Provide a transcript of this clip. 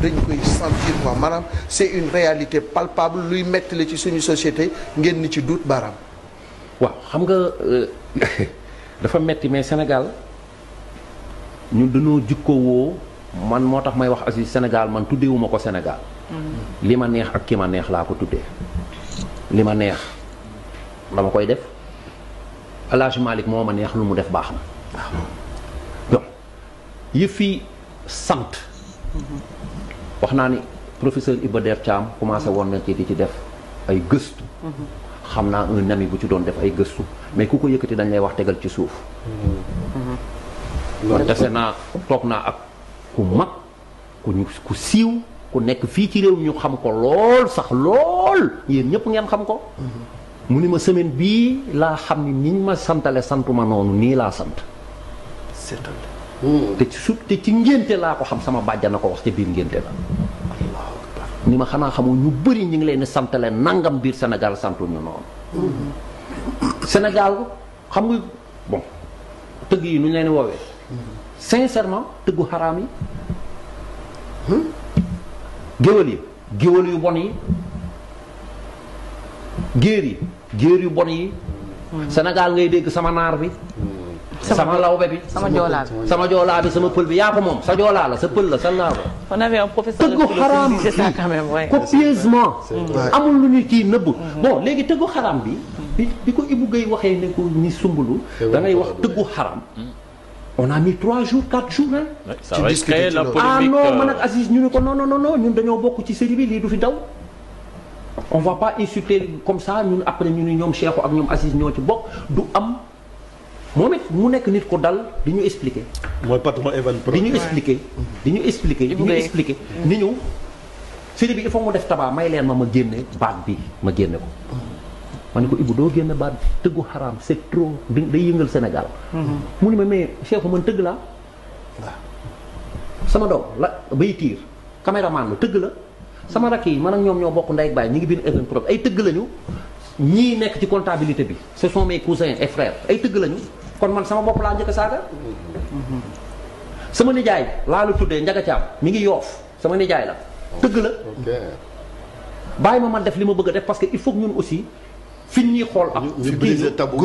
dañ koy sentir quoi maanaam c'est une réalité palpable luy metti la ci suñu société ngeen ni ci duut baaraam. waaw xam nga dafa metti mais Sénégal ñun dañoo jikkoowoo man moo tax may wax Aziz Sénégal man tuddeewuma ko Sénégal. li ma neex ak ki ma neex laa ko tuddee. li ma neex dama koy def El Hadj Malick moo ma neex lu mu def baax na. donc yëf yi sant. wax naa ni professeur Iba Der Thiam commencé woon na ci di ci def ay gëstu. xam naa un ami bu ci doon def ay gëstu mais ku ko yëkkati dañ lay wax tegal ci suuf. kon dese naa toog naa ak ku mag ku siiw ku nekk fii ci réew ñu xam ko lool sax lool yéen ñëpp ngeen xam ko. mu ni ma semaine bii laa xam ni niñ ma santale santuma noonu nii laa sant. te ci ngénte laa ko xam sama bàjja na ko wax ca biir ngénte la. ni ma xanaa xamul ñu bëri ñu ngi leen di santale nangam biir Sénégal santu ñu noonu. Sénégal xam nga bon tëgg yi nu ñu leen woowee. sincèrement tëggu xaraam yi. géwël yu bon yi. géer yu bon yi. Sénégal ngay dégg sama naar bi. sama lawbe bi. sama joolaa bi sama pël bi yaa ko moom sa joolaa la sa pël la sa laaw. on avait un professeur de xaraam c'est ça quand même ouais. copieusement amul lu ñu kii nëbb bon léegi tëggu xaraam bi ko Ibou Guèye waxee ne ko ni sumbulu da ngay wax tëggu xaraam on a mis 3 jours 4 jours hein. ça va créer la polémique. non man ak Aziz ñu ne ko non ñun dañoo bokk ci série bi lii du fi daw on va pas insulter comme ça ñun après ñu ni ñoom Cheikhou ak ñoom Aziz ñoo ci bokk du am moom it mu nekk nit ko dal di ñu expliquer. mooy patron Evan Pro. di ñu expliquer ni ñu série bi il faut mu def tabac may leen ma génne baat bi ma génne ko. ma ne ko Ibou doo génne baat bi tëggu xaraam c'est trop day yëngal Sénégal. mu ni ma mais Cheikhou man tëgg laa. sama doom la bay tiir caméraman la tëgg la. sama rakk yi man ak ñoom ñoo bokk ndey ak baay ñu ngi biir Evan Pro ay tëgg lañu. ñii nekk ci comptabilité bi ce sont mes cousins et frères ay tëgg lañu. kon man sama bopp laa njëkk a saaga. sama nijaay laa la tuddee Njaga Caam mi ngi Yoof sama nijaay la tëgg la. bàyyi ma man def li ma bëgg a def parce que il faut que ñun aussi fi ñuy xool ak. ñu briser tabou